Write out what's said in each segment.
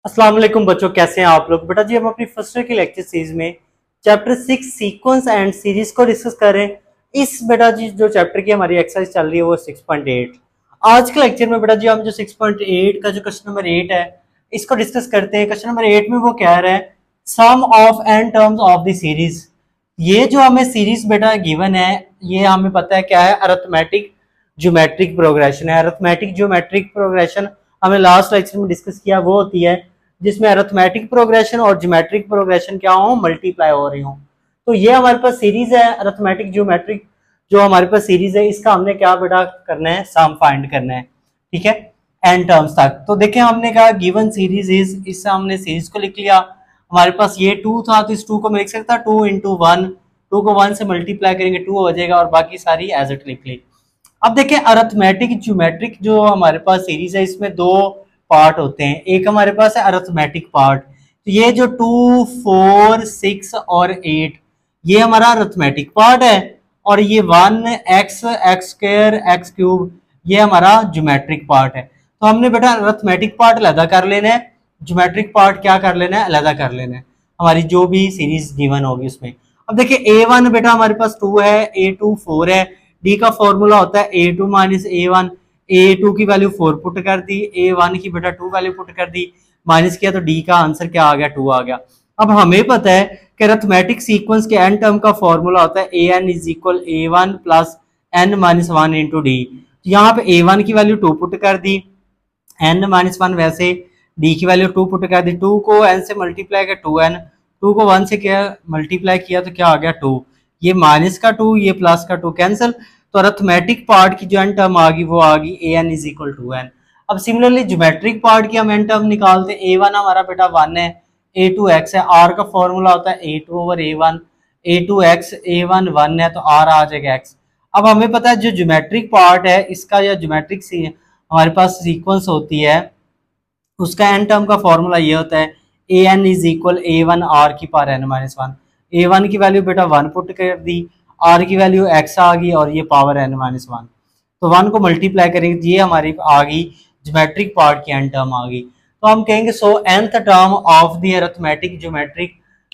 अस्सलाम वालेकुम बच्चों, कैसे हैं आप लोग। बेटा जी, हम अपनी फर्स्ट ईयर की लेक्चर सीरीज में चैप्टर 6 सीक्वेंस एंड सीरीज को डिस्कस कर रहे हैं। इस बेटा जी जो चैप्टर की हमारी एक्सरसाइज चल रही है वो 6.8। आज के लेक्चर में बेटा जी हम जो 6.8 का जो क्वेश्चन नंबर 8 है इसको डिस्कस करते हैं। क्वेश्चन नंबर 8 में वो कह रहे हैं sum of N terms of the series. ये जो हमें सीरीज बेटा गिवन है ये हमें पता है क्या है, अरिथमेटिक ज्योमेट्रिक प्रोग्रेशन है। अरिथमेटिक ज्योमेट्रिक प्रोग्रेशन हमें लास्ट लेक्चर में डिस्कस किया, वो होती है जिसमें अरिथमेटिक प्रोग्रेशन और ज्योमेट्रिक प्रोग्रेशन क्या हो, मल्टीप्लाई हो रही हो। तो ये हमारे पास सीरीज है अरिथमेटिक ज्योमेट्रिक जो हमारे पास सीरीज है, इसका हमने क्या बेटा करना है, सम फाइंड करना है। ठीक है, एन टर्म्स तक। तो देखें हमने कहा गिवन सीरीज इज, इससे हमने सीरीज को लिख लिया। हमारे पास ये 2 था तो इस 2 को मैं लिख सकता 2 इंटू 1, 2 को 1 से मल्टीप्लाई करेंगे 2 हो जाएगा और बाकी सारी एज इट लिख ली। अब देखें अरिथमेटिक ज्योमेट्रिक जो हमारे पास सीरीज है इसमें दो पार्ट होते हैं। एक हमारे पास है अरिथमेटिक पार्ट, तो ये जो 2, 4, 6 और 8 ये हमारा अरिथमेटिक पार्ट है, और ये 1x, x square, x cube ये हमारा ज्योमेट्रिक पार्ट है। तो हमने बेटा अरिथमेटिक पार्ट अलग कर लेना है, ज्योमेट्रिक पार्ट क्या कर लेना है, अलग कर लेना है हमारी जो भी सीरीज गिवन होगी उसमें। अब देखिए a1 बेटा हमारे पास 2 है, a2 4 है। डी का फॉर्मूला होता है a2 माइनस a1। a2 की वैल्यू 4 पुट कर दी, a1 की बेटा 2 वैल्यू पुट कर दी, माइनस किया तो डी का आंसर क्या आ गया, 2 आ गया। अब हमें पता है कि अरिथमेटिक सीक्वेंस के एन टर्म का फॉर्मूला होता है an is equal a1 plus n minus 1 into D. यहाँ पे a1 की वैल्यू 2 पुट कर दी, n माइनस 1 वैसे, डी की वैल्यू 2 पुट कर दी, 2 को n से मल्टीप्लाई किया 2n, 2 को 1 से क्या मल्टीप्लाई किया तो क्या आ गया 2, ये माइनस का 2 ये प्लस का 2 कैंसिल। तो अरिथमेटिक पार्ट की जो एन टर्म आ गई वो आ गई an is equal to n। अब सिमिलरली ज्योमेट्रिक पार्ट की हम एन टर्म निकालते हैं, a1 हमारा बेटा 1 है, a2 x है, r का फॉर्मूला होता है a2 over a1, a2 x, a1 1 है तो r आ जाएगा x। अब हमें पता है जो ज्योमेट्रिक पार्ट है इसका या ज्योमेट्रिक हमारे पास सीक्वेंस होती है उसका एन टर्म का फॉर्मूला ये होता है an is equal a1 r की पावर n माइनस 1। a1 की वैल्यू बेटा 1 पुट कर दी, r की वैल्यू x आ गई और ये पावर n माइनस 1, तो 1 को मल्टीप्लाई करेंगे ये हमारी आ गई ज्योमेट्रिक पार्ट की एन टर्म आ गई। तो हम कहेंगे सो nth term of the arithmetic geometric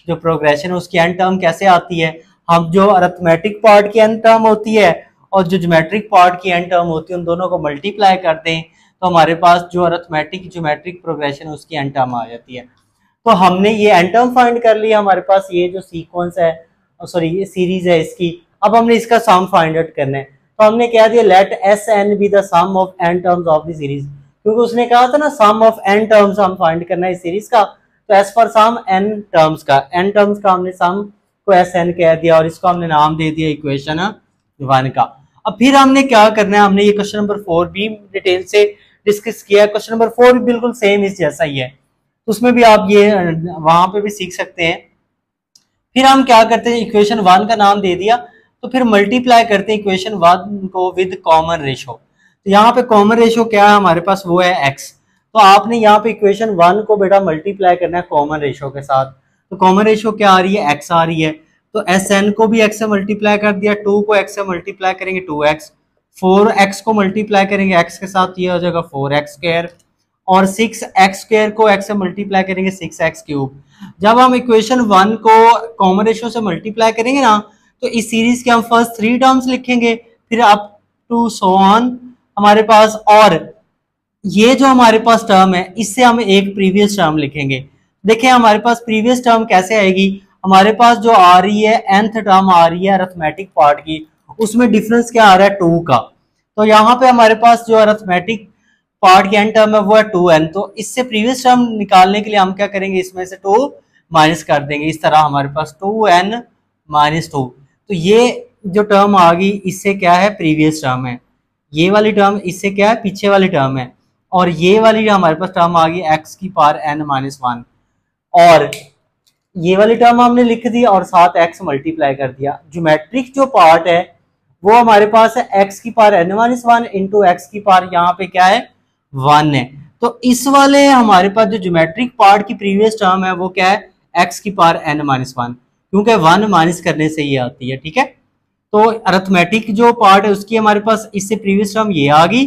जो प्रोग्रेशन है उसकी एन टर्म कैसे आती है, हम जो अरिथमेटिक पार्ट की एन टर्म होती है और जो ज्योमेट्रिक पार्ट की एन टर्म होती है उन दोनों को मल्टीप्लाई करते हैं तो हमारे पास जो अरिथमेटिक ज्योमेट्रिक प्रोग्रेशन है उसकी एन टर्म आ जाती है। तो हमने ये एन टर्म फाइंड कर लिया, हमारे पास ये जो सीक्वेंस है सॉरी ये सीरीज है इसकी। अब हमने इसका सम फाइंड आउट करना है, तो हमने क्या दिया let S n be the sum of N terms of the series, क्योंकि उसने कहा था ना सम ऑफ एन टर्म्स हम फाइंड करना है इस सीरीज का। तो S for sum n terms का हमने सम को एस एन कह दिया और इसको हमने नाम दे दिया इक्वेशन 1 का। अब फिर हमने क्या करना है, हमने ये क्वेश्चन नंबर 4 भी डिटेल से डिस्कस किया। क्वेश्चन नंबर 4 भी बिल्कुल सेम इस जैसा ही है, तो उसमें भी आप ये वहां पे भी सीख सकते हैं। फिर हम क्या करते हैं, इक्वेशन 1 का नाम दे दिया तो फिर मल्टीप्लाई करते हैं इक्वेशन 1 को विद कॉमन रेशो। तो यहाँ पे कॉमन रेशो क्या है हमारे पास, वो है x। तो आपने यहाँ पे इक्वेशन 1 को बेटा मल्टीप्लाई करना है कॉमन रेशो के साथ। तो कॉमन रेशो क्या आ रही है, x आ रही है, तो एस को भी x से मल्टीप्लाई कर दिया, 2 को x से मल्टीप्लाई करेंगे 2x, 4x को मल्टीप्लाई करेंगे x के साथ ये हो जाएगा 4x स्क्वायर, और 6x स्क्वायर को x से मल्टीप्लाई करेंगे 6x क्यूब। जब हम इक्वेशन 1 को कॉमन रेशो से मल्टीप्लाई करेंगे ना तो इस सीरीज के हम फर्स्ट 3 टर्म्स लिखेंगे, फिर अप टू सो ऑन हमारे पास, और ये जो हमारे पास टर्म है इससे हम एक प्रीवियस टर्म लिखेंगे। देखिए हमारे पास प्रीवियस टर्म कैसे आएगी, हमारे पास जो आ रही है nth टर्म आ रही है अरिथमेटिक पार्ट की, उसमें डिफरेंस क्या आ रहा है 2 का। तो यहाँ पे हमारे पास जो अरिथमेटिक पार्ट की एन टर्म है वो है 2n, तो इससे प्रीवियस टर्म निकालने के लिए हम क्या करेंगे, इसमें से 2 माइनस कर देंगे, इस तरह हमारे पास 2n माइनस 2। तो ये जो टर्म आ गई इससे क्या है, प्रीवियस टर्म है, ये वाली टर्म इससे क्या है, पीछे वाली टर्म है, और ये वाली हमारे पास टर्म आ गई x की पावर n माइनस 1, और ये वाली टर्म हमने लिख दी और साथ x मल्टीप्लाई कर दिया। ज्योमेट्रिक जो पार्ट है वो हमारे पास है x की power n minus 1 into x की पावर यहाँ पे क्या है 1 है। तो इस वाले हमारे पास जो ज्योमेट्रिक पार्ट की प्रीवियस टर्म है वो क्या है, x की पावर n माइनस 1, क्योंकि 1 माइनस करने से ये आती है। ठीक है, तो अरिथमेटिक जो पार्ट है उसकी हमारे पास इससे प्रीवियस टर्म ये आ गई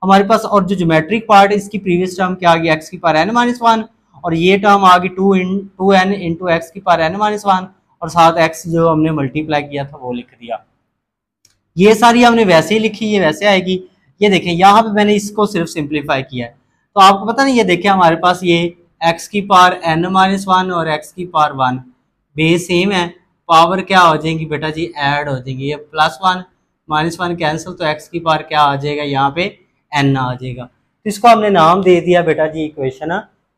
हमारे पास, और जो ज्योमेट्रिक पार्ट है इसकी प्रीवियस टर्म क्या आ गई, x की पावर n माइनस 1, और ये टर्म आ गई 2n इंटू एक्स की पावर n-1 और साथ x जो हमने मल्टीप्लाई किया था वो लिख दिया। ये सारी हमने वैसे ही लिखी, ये वैसे आएगी। ये देखें यहाँ पे मैंने इसको सिर्फ सिंप्लीफाई किया है, तो आपको पता नहीं, ये देखें हमारे पास ये x की पावर n-1 और x की पावर 1 बेस सेम है, पावर क्या हो जाएंगी बेटा जी, ऐड हो जाएंगी। ये +1 -1 कैंसिल, तो x की पावर क्या आ जाएगा, यहाँ पे n आ जाएगा। तो इसको हमने नाम दे दिया बेटा जी इक्वेशन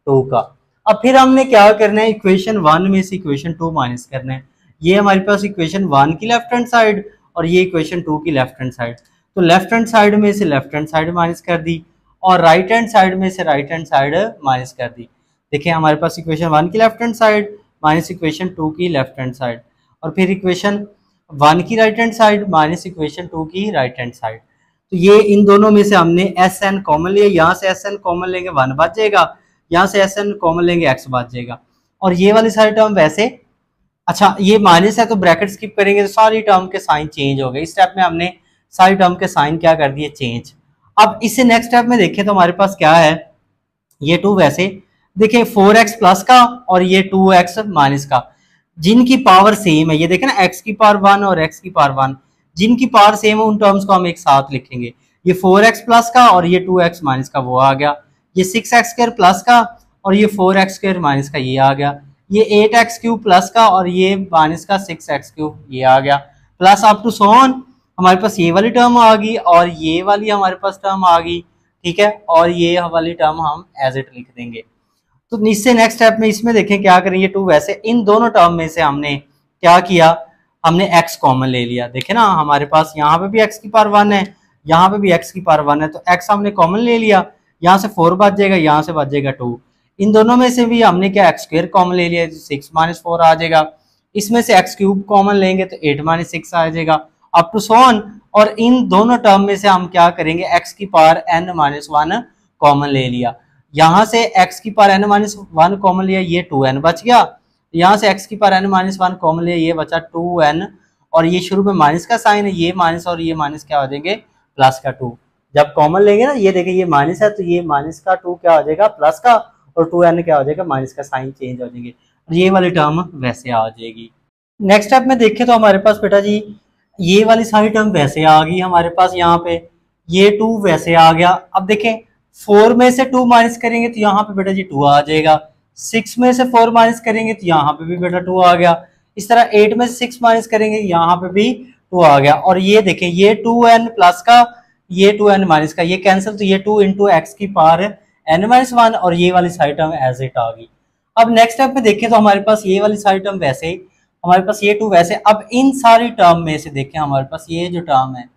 2 का। अब फिर हमने क्या करना है, इक्वेशन 1 में से इक्वेशन 2 माइनस करना है। ये हमारे पास इक्वेशन 1 की लेफ्ट हैंड साइड और ये इक्वेशन 2 की लेफ्ट हैंड साइड, तो लेफ्ट हैंड साइड में से लेफ्ट हैंड साइड माइनस कर दी और राइट हैंड साइड में से राइट हैंड साइड माइनस कर दी। देखिए हमारे पास इक्वेशन 1 की left hand side minus equation 2 की लेफ्ट हैंड साइड, और फिर इक्वेशन 1 की right hand side minus equation 2 की राइट हैंड साइड। तो ये इन दोनों में से हमने SN कॉमन लिया, यहाँ से SN कॉमन लेंगे 1 बच जाएगा, यहाँ से SN कॉमन लेंगे x बच जाएगा। और ये वाली सारी टर्म वैसे, अच्छा ये माइनस है तो ब्रैकेट स्किप करेंगे तो सारी टर्म के साइन चेंज हो गए। इस स्टेप में हमने सारी टर्म के साइन क्या कर दिए, चेंज। अब इससे नेक्स्ट स्टेप में देखें तो हमारे पास क्या है, ये 2 वैसे देखें 4x प्लस का और ये 2x माइनस का, जिनकी पावर सेम है, ये देखें ना x की पावर 1 और x की पावर 1 जिनकी पावर सेम है उन टर्म्स को हम एक साथ लिखेंगे। ये 4x प्लस का और ये 2x माइनस का वो आ गया, ये 6x स्क्वायर प्लस का और ये 4x स्क्वायर माइनस का ये आ गया, ये 8x क्यूब प्लस का और ये माइनस का 6x क्यूब ये आ गया, plus up to so on. हमारे पास ये वाली टर्म आ गई और ये वाली हमारे पास टर्म आ गई, ठीक है, और ये वाली टर्म हम एज इट लिख देंगे। तो इससे नेक्स्ट स्टेप में इसमें देखें क्या करेंगे, 2 वैसे इन दोनों टर्म में से हमने क्या किया, हमने x कॉमन ले लिया। देखें ना हमारे पास यहाँ पे भी x की पावर 1 है, यहाँ पे भी x की पावर 1 है, तो x हमने कॉमन ले लिया, यहाँ से 4 बच जाएगा, यहाँ से बच जाएगा 2। इन दोनों में से भी हमने क्या x स्क्वायर कॉमन ले लिया, 6 - 4 आ जाएगा। इसमें से x क्यूब कॉमन लेंगे तो 8 - 6 आ जाएगा, अप टू सो ऑन। और इन दोनों टर्म में से हम क्या करेंगे, x की पावर n-1 कॉमन ले लिया, यहाँ से x की पावर n-1 कॉमन लिया, ये 2n बच गया, यहाँ से x की पावर n-1 कॉमन लिया, ये बचा 2n, और ये शुरू में माइनस का साइन है, ये माइनस और ये माइनस क्या हो जाएंगे, प्लस का 2। जब कॉमन लेंगे ना, ये देखिए ये माइनस है तो ये माइनस का 2 क्या हो जाएगा, प्लस का, और 2n क्या हो जाएगा, माइनस का साइन चेंज हो जाएंगे, और ये वाली टर्म वैसे आ जाएगी। नेक्स्ट स्टेप में देखें तो हमारे पास बेटा जी ये वाली सारी टर्म वैसे आ गई हमारे पास, यहाँ पे ये 2 वैसे आ गया। अब देखें 4 में से 2 माइनस करेंगे तो यहाँ पे बेटा जी 2 आ जाएगा, 6 में से 4 माइनस करेंगे तो यहाँ पे भी बेटा 2 आ गया, इस तरह 8 में से 6 माइनस करेंगे यहाँ पे भी 2 आ गया। और ये देखें ये 2n प्लस का, ये 2n माइनस का, ये कैंसिल, तो ये 2 इंटू एक्स की पावर n-1 और ये वाली सारी टर्म एज इट आ गई। अब नेक्स्ट स्टेप में देखें तो हमारे पास ये वाली सारी टर्म वैसे, हमारे पास ये 2 वैसे। अब इन सारी टर्म में से देखें हमारे पास ये जो टर्म है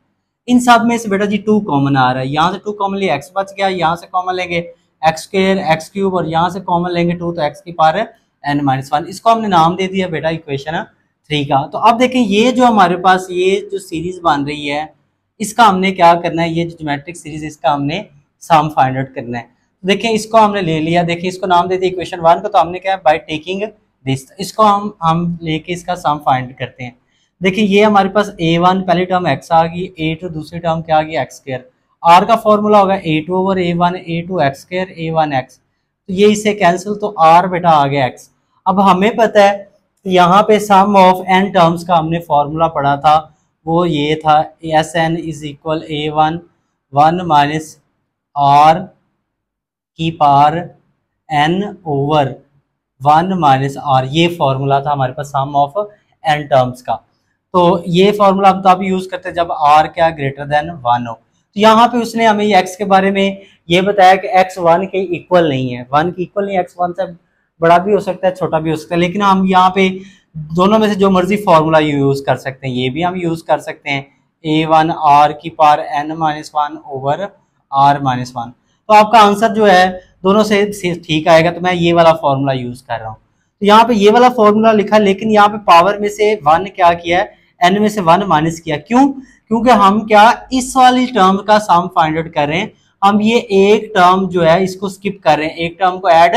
इन सब में से बेटा जी 2 कॉमन आ रहा है, यहाँ से 2 कॉमन लिया, x बच गया, यहाँ से कॉमन लेंगे x स्क्वायर x क्यूब और यहाँ से कॉमन लेंगे 2 तो x की पावर n-1। इसको हमने नाम दे दिया बेटा इक्वेशन 3 का। तो अब देखें ये जो हमारे पास ये जो सीरीज बन रही है इसका हमने क्या करना है, ये जो ज्योमेट्रिक सीरीज इसका हमने सम फाइंड आउट करना है। देखें इसको हमने ले लिया, देखिए इसको नाम दे दिया इक्वेशन 1 को, तो हमने क्या बाय टेकिंग दिस, इसको हम लेके इसका सम फाइंड करते हैं। देखिए ये हमारे पास a1 पहली टर्म x आ गई, a2 दूसरी टर्म क्या आ गई x स्क्वायर, r का फॉर्मूला होगा a2 over a1, a2 x square a1 x, तो ये इसे कैंसिल, तो r बेटा आ गया x। अब हमें पता है यहाँ पे सम ऑफ n टर्म्स का हमने फॉर्मूला पढ़ा था, वो ये था Sn is equal a1 1 minus r की power n over 1 minus r, ये फॉर्मूला था हमारे पास सम ऑफ n टर्म्स का। तो ये फॉर्मूला हम तब यूज करते हैं जब r क्या ग्रेटर देन 1 हो। तो यहाँ पे उसने हमें ये x के बारे में ये बताया कि x 1 के इक्वल नहीं है, 1 के इक्वल नहीं, x 1 से बड़ा भी हो सकता है छोटा भी हो सकता है, लेकिन हम यहाँ पे दोनों में से जो मर्जी फॉर्मूला यूज कर सकते हैं, ये भी हम यूज कर सकते हैं a1 r की पावर n-1 ओवर r-1। तो आपका आंसर जो है दोनों से ठीक आएगा, तो मैं ये वाला फॉर्मूला यूज कर रहा हूँ। तो यहाँ पे ये वाला फॉर्मूला लिखा, लेकिन यहाँ पे पावर में से 1 क्या किया है, n में से 1 माइनस किया, क्यों, क्योंकि हम क्या इस वाली टर्म का सम फाइंड आउट कर रहे हैं, हम ये एक टर्म जो है इसको स्किप कर रहे हैं, एक टर्म को ऐड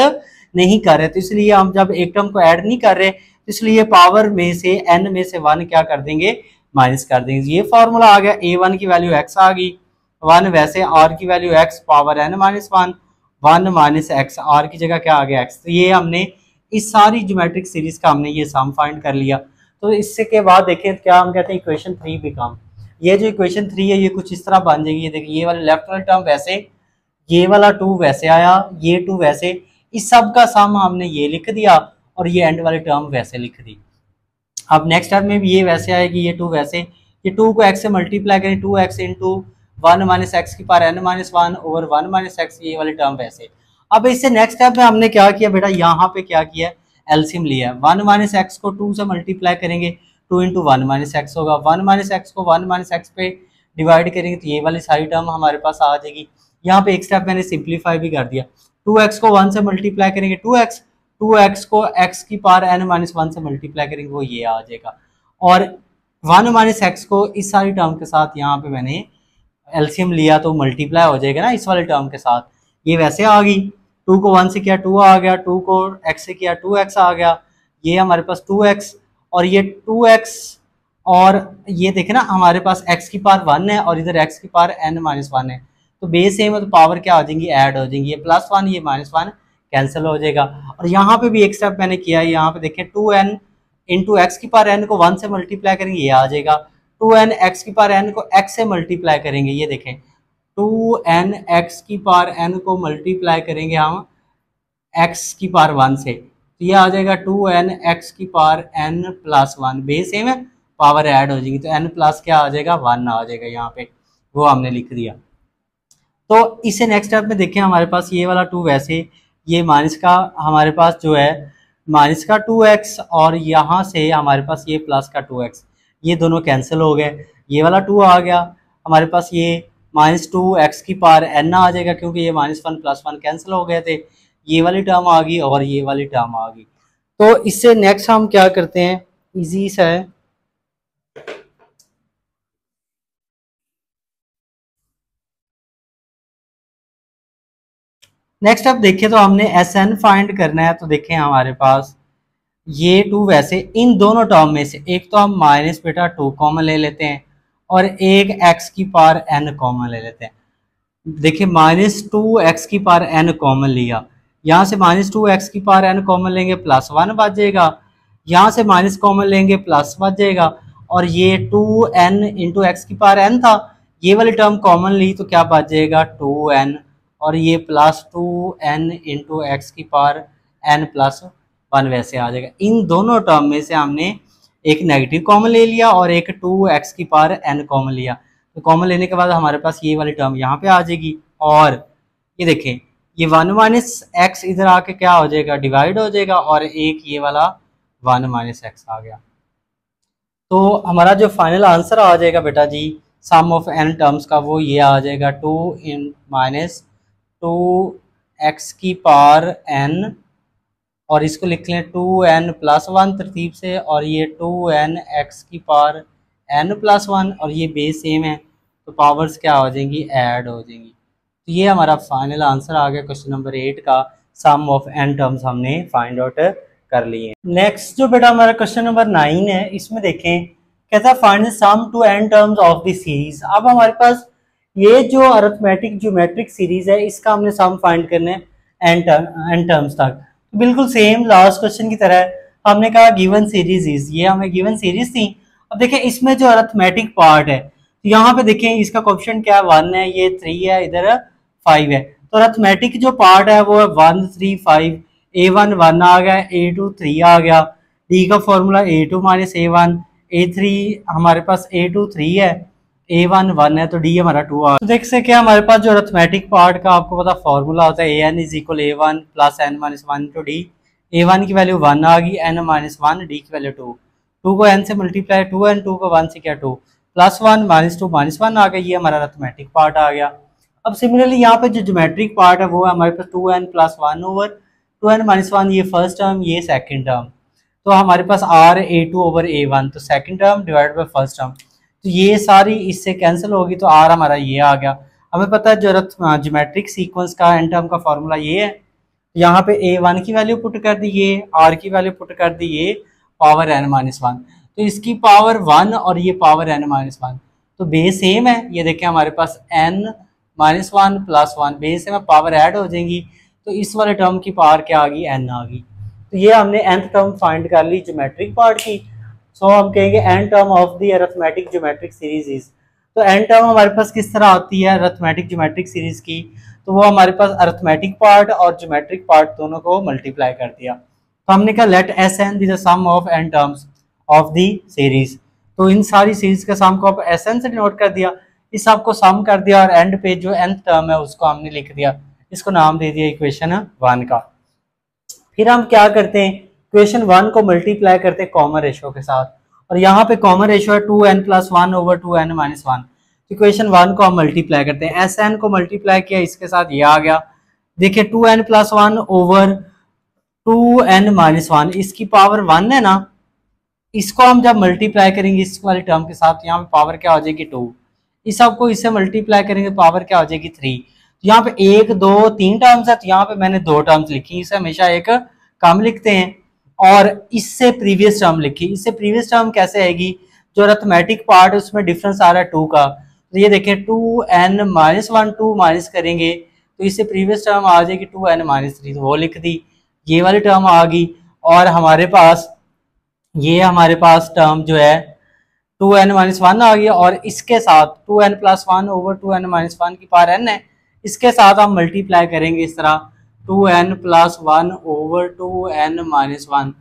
नहीं कर रहे, तो इसलिए हम जब एक टर्म को ऐड नहीं कर रहे तो इसलिए पावर में से n में से 1 क्या कर देंगे, माइनस कर देंगे। ये फॉर्मूला आ गया, a1 की वैल्यू x आ गई 1, वैसे r की value x power n-1 1 minus x, r की जगह क्या आ गया एक्स। तो ये हमने इस सारी ज्योमेट्रिक सीरीज का हमने ये सम फाइंड कर लिया। तो इससे के बाद देखें क्या हम कहते हैं इक्वेशन 3 बिकम, ये जो इक्वेशन 3 है ये कुछ इस तरह बन जाएगी। ये देखिए ये वाले लेफ्ट वाला टर्म वैसे, ये वाला 2 वैसे आया, ये 2 वैसे, इस सब का सम हमने ये लिख दिया और ये एंड वाले टर्म वैसे लिख दी। अब नेक्स्ट स्टेप में भी ये वैसे आएगी, ये 2 वैसे, ये 2 को x से मल्टीप्लाई करें 2x इंटू 1 माइनस एक्स की power n minus 1 over 1 minus x, ये वाले टर्म वैसे। अब इससे नेक्स्ट स्टेप में हमने क्या किया बेटा, यहाँ पे क्या किया, एलसीएम लिया। 1 माइनस एक्स को 2 से मल्टीप्लाई करेंगे, 2 इंटू 1 माइनस एक्स होगा, 1 माइनस एक्स को 1 माइनस एक्स पे डिवाइड करेंगे तो ये वाली सारी टर्म हमारे पास आ जाएगी। यहाँ पे एक स्टेप मैंने सिंप्लीफाई भी कर दिया, 2x को 1 से मल्टीप्लाई करेंगे 2x, 2x को x की पावर n माइनस 1 से मल्टीप्लाई करेंगे वो ये आ जाएगा। और 1 माइनस एक्स को इस सारी टर्म के साथ यहाँ पे मैंने एलसीएम लिया तो मल्टीप्लाई हो जाएगा ना इस वाले टर्म के साथ, ये वैसे आ गई। 2 को 1 से किया 2 आ गया, 2 को x से किया 2x आ गया, ये हमारे पास 2x और ये 2x, और ये देखे ना हमारे पास x की पावर 1 है और इधर x की पावर n माइनस 1 है, तो बेस सेम है तो पावर क्या हो जाएंगी, ऐड हो जाएंगी, ये प्लस 1 ये माइनस 1 कैंसिल हो जाएगा। और यहाँ पे भी एक स्टेप मैंने किया है, यहाँ पे देखें 2n इंटू एक्स की पावर n को 1 से मल्टीप्लाई करेंगे ये आ जाएगा, 2n x की पावर n को x से मल्टीप्लाई करेंगे, ये देखें 2n x की पावर n को मल्टीप्लाई करेंगे हम x की पावर 1 से, तो ये आ जाएगा 2n x की power n plus 1, base same है पावर ऐड हो जाएगी तो n प्लस क्या आ जाएगा 1 आ जाएगा, यहाँ पे वो हमने लिख दिया। तो इसे नेक्स्ट स्टेप में देखें हमारे पास ये वाला 2 वैसे, ये माइनस का हमारे पास जो है माइनस का 2x और यहाँ से हमारे पास ये प्लस का 2x, ये दोनों कैंसिल हो गए, ये वाला 2 आ गया हमारे पास, ये माइनस 2x की पावर n आ जाएगा क्योंकि ये माइनस 1 प्लस 1 कैंसिल हो गए थे, ये वाली टर्म आ गई और ये वाली टर्म आ गई। तो इससे नेक्स्ट हम क्या करते हैं, इजी सा है, नेक्स्ट अब देखिए तो हमने Sn फाइंड करना है। तो देखें हमारे पास ये 2 वैसे, इन दोनों टर्म में से एक तो हम माइनस बेटा 2 कॉमन ले लेते हैं और एक x की पावर n कॉमन ले लेते हैं। देखिए माइनस 2x की पावर n कॉमन लिया, यहाँ से माइनस 2x की पावर n कॉमन लेंगे प्लस 1 बच जाएगा, यहाँ से माइनस कॉमन लेंगे प्लस बच जाएगा, और ये 2n इंटू एक्स की पावर n था, ये वाली टर्म कॉमन ली तो क्या बच जाएगा 2n, और ये प्लस 2n इंटू एक्स की पावर n प्लस 1 वैसे आ जाएगा। इन दोनों टर्म में से हमने एक नेगेटिव कॉमन ले लिया और एक 2x की पावर n कॉमन लिया, तो कॉमन लेने के बाद हमारे पास ये वाली टर्म यहाँ पे आ जाएगी, और ये देखें ये 1 माइनस एक्स इधर आके क्या हो जाएगा, डिवाइड हो जाएगा, और एक ये वाला 1 माइनस एक्स आ गया। तो हमारा जो फाइनल आंसर आ जाएगा बेटा जी सम ऑफ n टर्म्स का, वो ये आ जाएगा 2 इन माइनस 2x की पावर n, और इसको लिख लें 2n प्लस 1 तरतीब से, और ये 2n x की पावर n प्लस 1, और ये बेस सेम है तो पावर्स क्या हो जाएंगी, ऐड हो जाएंगी। तो ये हमारा फाइनल आंसर आ गया क्वेश्चन नंबर 8 का, सम ऑफ n टर्म्स हमने फाइंड आउट कर लिए। नेक्स्ट जो बेटा हमारा क्वेश्चन नंबर 9 है, इसमें देखें कहता है find sum to n terms of the series. अब हमारे पास ये जो अरिथमेटिक ज्योमेट्रिक सीरीज है इसका हमने सम फाइंड करना है n टर्म्स तक, बिल्कुल सेम लास्ट क्वेश्चन की तरह हमने कहा गिवन सीरीज इज, ये हमें गिवन सीरीज थी। अब देखें इसमें जो अरिथमेटिक पार्ट है तो यहाँ पे देखें इसका कोएफिशिएंट क्या है 1 है, ये 3 है, इधर 5 है, तो अरिथमेटिक जो पार्ट है वो है 1 3 5, a1 1 आ गया, a2 3 आ गया, d का formula a2 minus a1, a3 हमारे पास a2 3 है, a1 1 है, तो d हमारा 2 आ गया। तो देख सकते हैं हमारे पास जो अरिथमेटिक पार्ट का आपको पता फॉर्मूला होता है an is equal a1 plus n minus 1 into D, a1 की वैल्यू 1 आ गई, n माइनस 1, d की वैल्यू 2, 2 को n से मल्टीप्लाई 2n, 2 को 1 से क्या 2, प्लस 1 माइनस 2 माइनस 1 आ गया, ये हमारा अरिथमेटिक पार्ट आ गया। अब सिमिलरली यहाँ पे जो ज्योमेट्रिक पार्ट है वो है हमारे पास 2n plus 1 over 2n minus 1, ये फर्स्ट टर्म, ये सेकंड टर्म, तो हमारे पास r a2 ओवर a1, तो second term divide by first term, तो ये सारी इससे कैंसिल होगी तो r हमारा ये आ गया। हमें पता है जो ज्योमेट्रिक सीक्वेंस का n टर्म का फॉर्मूला ये है, यहाँ पे a1 की वैल्यू पुट कर दी, ये r की वैल्यू पुट कर दी, ये पावर n माइनस 1, तो इसकी पावर 1 और ये पावर n माइनस 1, तो बेस सेम है, ये देखें हमारे पास n -1 +1 बेस में पावर ऐड हो जाएंगी, तो इस वाले टर्म की पावर क्या आ गई, n आ गई। तो ये हमने nth टर्म फाइंड कर ली ज्योमेट्रिक पार्ट की। सो हम कहेंगे n term of the arithmetic geometric series is, तो n टर्म हमारे पास किस तरह आती है अरिथमेटिक ज्योमेट्रिक सीरीज की, तो वो हमारे पास अरिथमेटिक पार्ट और ज्योमेट्रिक पार्ट दोनों को मल्टीप्लाई कर दिया। तो हमने कहा let Sn be the sum of n terms of the series, तो इन सारी सीरीज का सम को आप Sn से डिनोट कर दिया, इस सब को सम कर दिया और एंड पे जो nth टर्म है उसको हमने लिख दिया, इसको नाम दे दिया इक्वेशन 1 का। फिर हम क्या करते हैं, इक्वेशन 1 को मल्टीप्लाई करते हैं कॉमन रेशियो के साथ, और यहाँ पे कॉमन रेशियो है 2n + 1 / 2n - 1। इक्वेशन 1 को हम मल्टीप्लाई करते हैं, Sn को मल्टीप्लाई किया इसके साथ ये आ गया, देखिए 2n + 1 / 2n - 1, इसकी पावर 1 है ना, इसको हम जब मल्टीप्लाई करेंगे इस वाले टर्म के साथ, यहाँ पे पावर क्या हो जाएगी 2, इस सब को इससे मल्टीप्लाई करेंगे पावर क्या हो जाएगी 3। तो यहाँ पे 1 2 3 टर्म्स है, तो यहाँ पे मैंने 2 टर्म्स लिखी, इसे हमेशा एक कम लिखते हैं, और इससे प्रीवियस टर्म लिखी। इससे प्रीवियस टर्म कैसे आएगी, जो अरिथमेटिक पार्ट है उसमें डिफरेंस आ रहा है 2 का, तो ये देखिए 2n - 1 2 माइनस करेंगे तो इससे प्रीवियस टर्म आ जाएगी 2n - 3, तो वो लिख दी, ये वाली टर्म आ गई। और हमारे पास टर्म जो है 2n - 1 आ गया, और इसके साथ 2n + 1 / 2n - 1 की पावर n है, इसके साथ हम मल्टीप्लाई करेंगे इस तरह 2n + 1 / 2n - 1,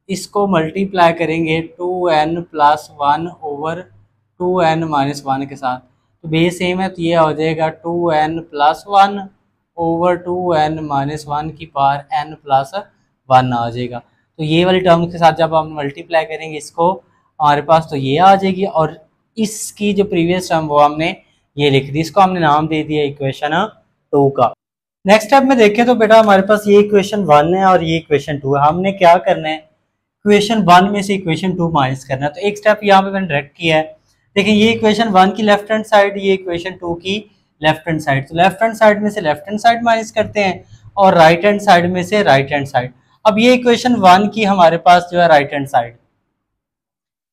इसको मल्टीप्लाई करेंगे 2n + 1 / 2n - 1 के साथ, तो बेस सेम है, तो ये हो जाएगा 2n + 1 / 2n - 1 की पावर n + 1 आ जाएगा। तो ये वाली टर्म के साथ जब हम मल्टीप्लाई करेंगे इसको हमारे पास, तो ये आ जाएगी, और इसकी जो प्रीवियस टर्म वो हमने ये लिख दी, इसको हमने नाम दे दिया इक्वेशन 2 का। नेक्स्ट स्टेप में देखें तो बेटा हमारे पास ये इक्वेशन 1 है और ये इक्वेशन 2 है, हमने क्या करना है, इक्वेशन 1 में से इक्वेशन 2 माइनस करना है। तो एक स्टेप यहाँ पे मैंने डायरेक्ट किया है, देखिए ये इक्वेशन 1 की लेफ्ट हैंड साइड, ये इक्वेशन 2 की लेफ्ट हैंड साइड, तो लेफ्ट हैंड साइड में से लेफ्ट हैंड साइड माइनस करते हैं और राइट हैंड साइड में से राइट हैंड साइड। अब ये इक्वेशन 1 की हमारे पास जो है राइट हैंड साइड,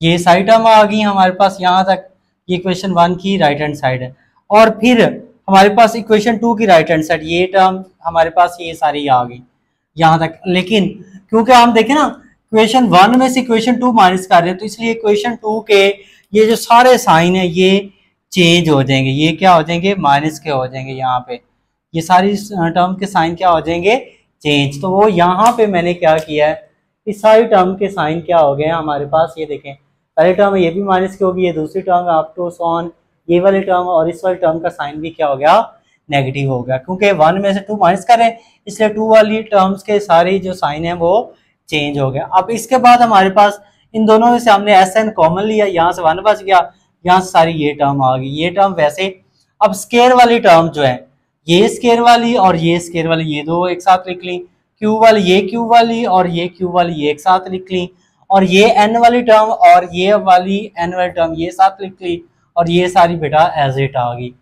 ये साइड टर्म आ गई हमारे पास यहाँ तक, ये इक्वेशन 1 की राइट हैंड साइड है, और फिर हमारे पास इक्वेशन 2 की राइट हैंड साइड, ये टर्म हमारे पास ये सारी आ गई यहाँ तक। लेकिन क्योंकि हम देखें ना इक्वेशन 1 में से इक्वेशन 2 माइनस कर रहे हैं, तो इसलिए इक्वेशन 2 के ये जो सारे साइन है ये चेंज हो जाएंगे, ये क्या हो जाएंगे, माइनस के हो जाएंगे, यहाँ पे ये सारी टर्म के साइन क्या हो जाएंगे, चेंज। तो वो यहाँ पे मैंने क्या किया है, इस सारी टर्म के साइन क्या हो गए हैं हमारे पास, ये देखें पहले टर्म ये भी माइनस की होगी, ये दूसरी टर्म है अप टू सॉन, ये वाली टर्म और इस वाली टर्म का साइन भी क्या हो गया, नेगेटिव हो गया, क्योंकि 1 में से 2 माइनस कर रहे हैं इसलिए 2 वाली टर्म्स के सारे जो साइन है वो चेंज हो गया। अब इसके बाद हमारे पास इन दोनों में से हमने Sn कॉमन लिया, यहाँ से 1 बच गया, यहाँ से सारी ये टर्म आ गई, ये टर्म वैसे। अब स्केयर वाली टर्म जो है, ये स्केयर वाली और ये स्केयर वाली, ये दो एक साथ लिख ली, क्यू वाली ये क्यू वाली और ये क्यू वाली ये एक साथ लिख ली, और ये n वाली टर्म और ये वाली n वाली टर्म ये साथ लिख ली, और ये सारी बेटा एज इट आ गई।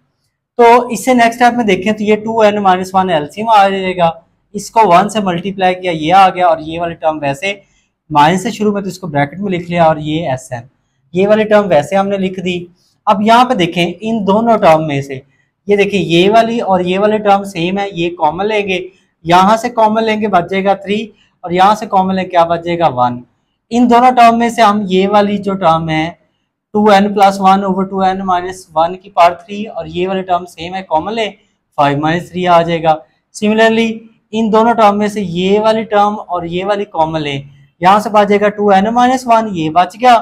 तो इससे नेक्स्ट स्टेप में देखें तो ये 2n - 1 एलसीएम आ जाएगा, इसको 1 से मल्टीप्लाई किया ये आ गया, और ये वाली टर्म वैसे माइनस से शुरू में तो इसको ब्रैकेट में लिख लिया, और ये Sn ये वाली टर्म वैसे हमने लिख दी। अब यहाँ पे देखें इन दोनों टर्म में से ये देखिए ये वाली और ये वाली टर्म सेम है, ये कॉमन लेंगे, यहाँ से कॉमन लेंगे बच जाएगा 3, और यहाँ से कॉमन लेंगे क्या बच जाएगा 1। इन दोनों टर्म में से हम ये वाली जो टर्म है 2n + 1 / 2n - 1 की पावर 3, और ये वाली टर्म सेम है कॉमन ले 5 - 3 आ जाएगा। सिमिलरली इन दोनों टर्म में से ये वाली टर्म और ये वाली कॉमन ले, यहाँ से बचेगा 2n - 1 ये बच गया,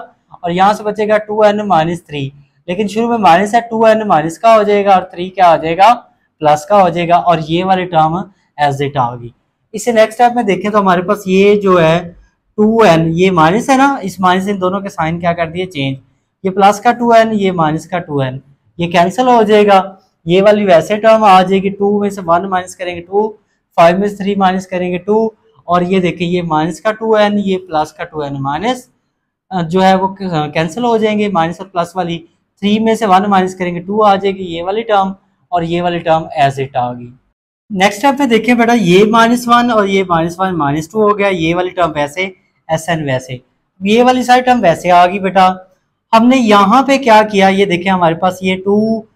और यहाँ से बचेगा 2n - 3, लेकिन शुरू में माइनस है 2n माइनस का हो जाएगा और 3 क्या हो जाएगा, प्लस का हो जाएगा, और ये वाली टर्म एज इट आ गई। इसे नेक्स्ट स्टेप में देखें तो हमारे पास ये जो है 2n ये माइनस है ना, इस माइनस इन दोनों के साइन क्या कर दिए चेंज, ये प्लस का 2n ये माइनस का 2n ये कैंसिल हो जाएगा, ये वाली वैसे टर्म आ जाएगी, 2 में से 1 माइनस करेंगे 2, 5 में से 3 माइनस करेंगे 2, और ये देखिए ये माइनस का 2n ये प्लस का 2n माइनस जो है वो कैंसिल हो जाएंगे, माइनस और प्लस वाली 3 में से 1 माइनस करेंगे 2 आ जाएगी ये वाली टर्म, और ये वाली टर्म एज इट आ गई। नेक्स्ट स्टेप में देखिए बेटा ये -1 और ये -1 -2 हो गया, ये वाली टर्म वैसे Sn वैसे, ये वाली सारी टर्म वैसे आ गई बेटा। हमने यहाँ पे क्या किया, ये देखिए हमारे पास ये 2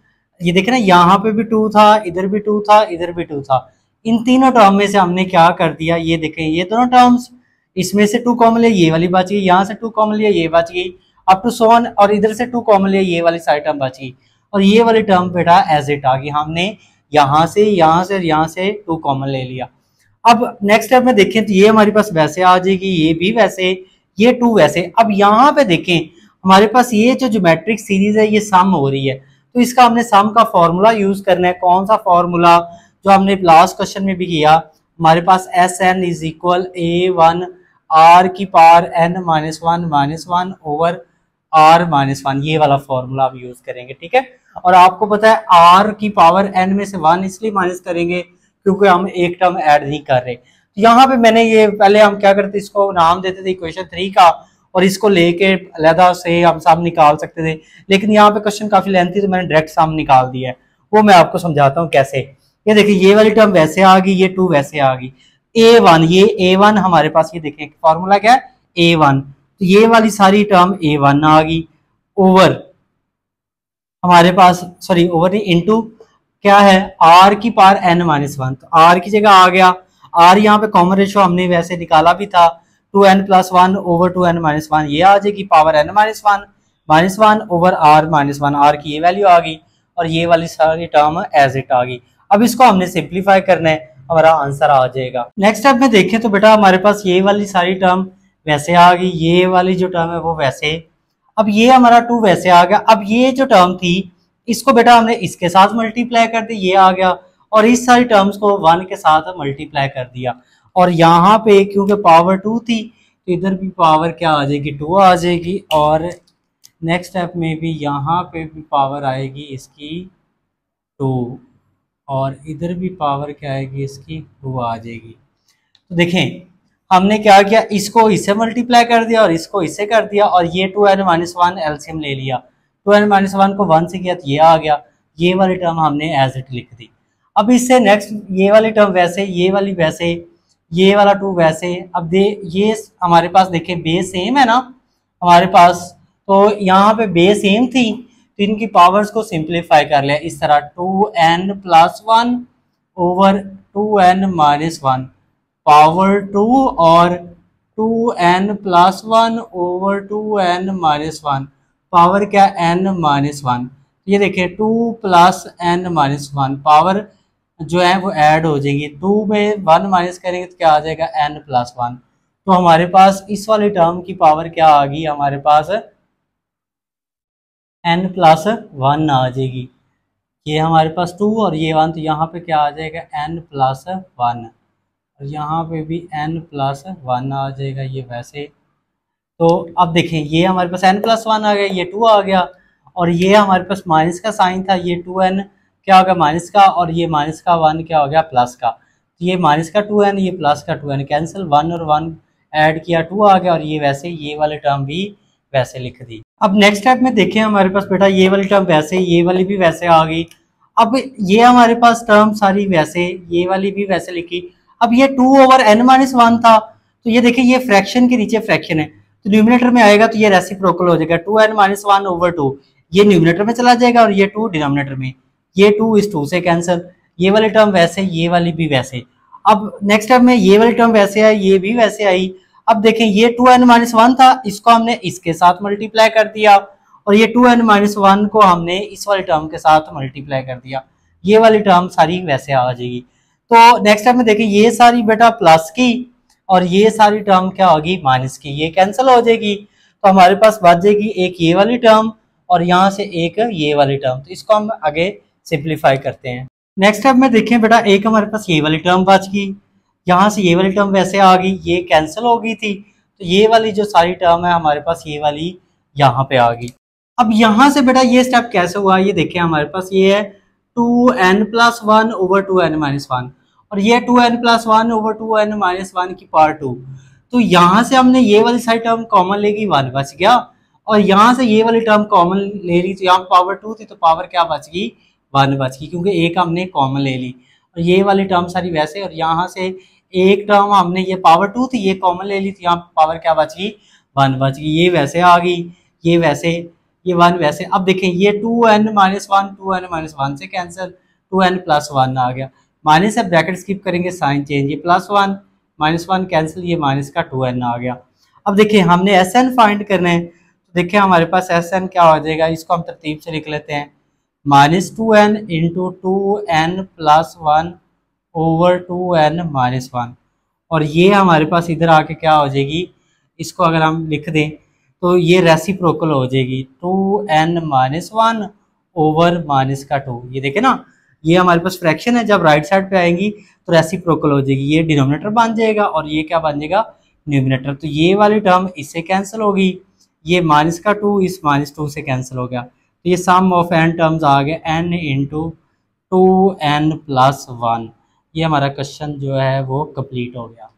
ये देखे ना, यहाँ पे भी 2 था, इधर भी 2 था, इधर भी 2 था। इन तीनों टर्म में से हमने क्या कर दिया, ये देखें ये दोनों टर्म्स, इसमें से 2 कॉमन लिया, ये वाली बच गई, यहाँ से 2 कॉमन लिया, ये बच गई, अप टू सो ऑन, और इधर से 2 कॉमन लिया, ये वाली सारी टर्म बच गई, और ये वाली टर्म बेटा एज इट आ गई। हमने यहाँ से यहाँ से यहाँ से 2 कॉमन ले लिया। अब नेक्स्ट स्टेप में देखें तो ये हमारे पास वैसे आ जाएगी, ये भी वैसे, ये 2 वैसे। अब यहाँ पे देखें हमारे पास ये जो ज्योमेट्रिक सीरीज है ये सम हो रही है, तो इसका हमने सम का फॉर्मूला यूज करना है। कौन सा फॉर्मूला, जो हमने लास्ट क्वेश्चन में भी किया, हमारे पास S N is equal A one R की power N minus one over R minus one, ये वाला फॉर्मूला आप यूज करेंगे, ठीक है। और आपको पता है आर की पावर एन में से 1 इसलिए माइनस करेंगे क्योंकि हम एक टर्म ऐड नहीं कर रहे। तो यहाँ पे मैंने ये, पहले हम क्या करते, इसको नाम देते थे इक्वेशन 3 का, और इसको लेके अलहदा से हम सम निकाल सकते थे, लेकिन यहाँ पे क्वेश्चन काफी लेंथी, तो मैंने डायरेक्ट सम निकाल दिया है। वो मैं आपको समझाता हूँ कैसे। ये देखिए ये वाली टर्म वैसे आ गई, ये 2 वैसे आ गई, a1, ये a1 हमारे पास, ये देखें फॉर्मूला क्या है a1, तो ये वाली सारी टर्म a1 आ गई, ओवर हमारे पास, सॉरी ओवर नहीं, इनटू क्या है r की पावर n माइनस वन, तो r की जगह आ गया, r यहाँ पे कॉमन रेशो हमने वैसे निकाला भी था, 2n plus one over 2n minus one, ये आ जाएगी power n minus one over r minus one, r की ये वैल्यू आ गई, और ये वाली सारी टर्म एज इट आ गई। अब इसको हमने सिंप्लीफाई करना है, हमारा आंसर आ जाएगा। नेक्स्ट स्टेप में देखें तो बेटा हमारे पास ये वाली सारी टर्म वैसे आ गई, ये वाली जो टर्म है वो वैसे, अब ये हमारा 2 वैसे आ गया। अब ये जो टर्म थी इसको बेटा हमने इसके साथ मल्टीप्लाई कर दी, ये आ गया, और इस सारी टर्म्स को 1 के साथ मल्टीप्लाई कर दिया, और यहाँ पे क्योंकि पावर 2 थी तो इधर भी पावर क्या आ जाएगी 2 आ जाएगी, और नेक्स्ट स्टेप में भी यहाँ पे भी पावर आएगी इसकी 2, और इधर भी पावर क्या आएगी इसकी 2 आ जाएगी। तो देखें हमने क्या किया, इसको इससे मल्टीप्लाई कर दिया और इसको इससे कर दिया, और ये 2n माइनस वन एलसीएम ले लिया, 2n माइनस वन को 1 से किया तो ये आ गया, ये वाली टर्म हमने एज इट लिख दी। अब इससे नेक्स्ट ये वाली टर्म वैसे, ये वाली वैसे, ये वाला 2 वैसे। अब दे ये हमारे पास देखें बेस सेम है ना हमारे पास, तो यहाँ पे बेस सेम थी तो इनकी पावर्स को सिंप्लीफाई कर लिया इस तरह, 2n plus one over 2n minus one power 2, और 2n plus one over 2n minus one power क्या n माइनस वन। ये देखिए 2 plus n minus one power जो है वो ऐड हो जाएगी, 2 में 1 माइनस करेंगे तो क्या आ जाएगा n प्लस वन। तो हमारे पास इस वाली टर्म की पावर क्या आ गई, हमारे पास n प्लस वन आ जाएगी। ये हमारे पास 2 और ये 1, तो यहाँ पे क्या आ जाएगा n प्लस वन, और यहाँ पे भी n प्लस वन आ जाएगा, ये वैसे। तो अब देखें ये हमारे पास n प्लस वन आ गया, ये 2 आ गया, और ये हमारे पास माइनस का साइन था, ये 2n क्या हो गया माइनस का, और ये माइनस का 1 क्या हो गया प्लस का, तो ये माइनस का 2n, ये प्लस का 2n कैंसिल, 1 और 1 ऐड किया 2 आ गया, और ये वैसे ये वाली टर्म भी वैसे लिख दी। अब नेक्स्ट स्टेप में देखें हमारे पास बेटा ये वाली टर्म वैसे, ये वाली भी वैसे आ गई। अब ये हमारे पास टर्म सारी वैसे, ये वाली भी वैसे लिखी। अब ये 2 ओवर n माइनस वन था, तो ये देखिए ये फ्रैक्शन के नीचे फ्रैक्शन है, तो न्यूमिनेटर में आएगा तो ये रेसिप्रोकल हो जाएगा, 2n माइनस वन ओवर 2, ये न्यूमिनेटर में चला जाएगा और ये 2 डिनोमिनेटर में, ये 2 इस 2 से कैंसिल, ये वाली टर्म वैसे, ये वाली भी वैसे। अब नेक्स्ट टर्म में ये वाली टर्म वैसे आई, ये भी वैसे आई। अब देखें ये 2n माइनस वन था, इसको हमने इसके साथ मल्टीप्लाई कर दिया, और ये 2n माइनस वन को हमने इस वाली टर्म के साथ मल्टीप्लाई कर दिया, ये वाली टर्म सारी वैसे आ जाएगी। तो नेक्स्ट टाइम में देखें ये सारी बेटा प्लस की और ये सारी टर्म क्या होगी माइनस की, ये कैंसिल हो जाएगी, तो हमारे पास बच जाएगी एक ये वाली टर्म और यहाँ से एक ये वाली टर्म। तो इसको हम आगे सिंप्लीफाई करते हैं। नेक्स्ट स्टेप में देखें बेटा एक हमारे पास ये वाली टर्म बच गई, यहाँ से ये वाली टर्म वैसे आ गई, ये कैंसिल हो गई थी, तो ये वाली जो सारी टर्म है हमारे पास ये वाली यहाँ पे आ गई। अब यहाँ से बेटा ये स्टेप कैसे हुआ, ये देखें हमारे पास ये है 2n plus one over 2n minus one और ये 2n plus one over 2n minus one की पावर 2। तो यहाँ से हमने ये वाली सारी टर्म कॉमन लेगी 1 बच गया, और यहाँ से ये वाली टर्म कॉमन ले ली तो यहाँ पावर 2 थी तो पावर क्या बच गई 1 बच गई, क्योंकि एक हमने कॉमन ले ली। और ये वाली टर्म सारी वैसे, और यहाँ से एक टर्म हमने ये पावर 2 थी ये कॉमन ले ली तो यहाँ पावर क्या बच गई 1 बच गई, ये वैसे आ गई, ये वैसे, ये 1 वैसे। अब देखें ये 2n-1 2n-1 से कैंसिल, 2n+1 आ गया, माइनस है ब्रैकेट स्किप करेंगे साइन चेंज, ये +1 -1 कैंसिल, ये माइनस का 2n आ गया। अब देखिए हमने Sn फाइंड करना है, तो देखिए हमारे पास Sn क्या हो जाएगा, इसको हम तरतीब से लिख लेते हैं, -2n into 2n+1 over 2n-1, और ये हमारे पास इधर आके क्या हो जाएगी, इसको अगर हम लिख दें तो ये रेसिप्रोकल हो जाएगी 2n-1 ओवर -2। ये देखे ना, ये हमारे पास फ्रैक्शन है, जब राइट साइड पे आएंगी तो रेसिप्रोकल हो जाएगी, ये डिनोमिनेटर बन जाएगा और ये क्या बन जाएगा, न्यूमिनेटर। तो ये वाली टर्म इससे कैंसिल होगी, ये -2 इस -2 से कैंसिल हो गया, तो ये सम ऑफ n टर्म्स आ गए n इंटू 2n+1। ये हमारा क्वेश्चन जो है वो कंप्लीट हो गया।